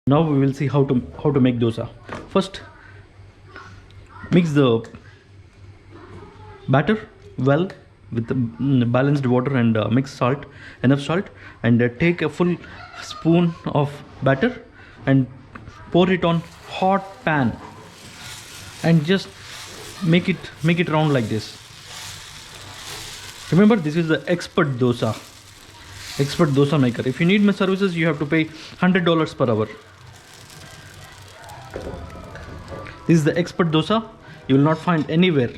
Now we will see how to make dosa. First, mix the batter well with the balanced water, and mix enough salt, and take a full spoon of batter and pour it on hot pan, and just make it round like this. Remember, this is the expert dosa maker. If you need my services, you have to pay $100 per hour. This is the expert dosa. You will not find anywhere.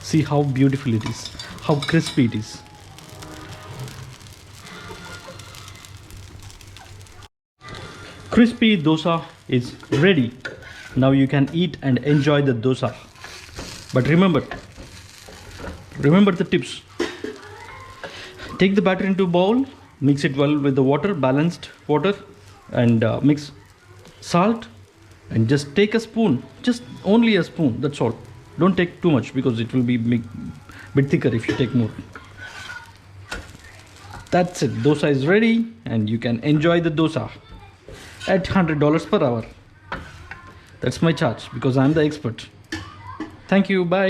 See how beautiful it is, how crispy it is. Crispy dosa is ready. Now you can eat and enjoy the dosa. But remember the tips. Take the batter into a bowl, mix it well with the water, balanced water, and mix salt, and just take a spoon, just only a spoon, that's all. Don't take too much because it will be bit thicker if you take more. That's it. Dosa is ready, and you can enjoy the dosa at $100 per hour. That's my charge because I'm the expert. Thank you. Bye.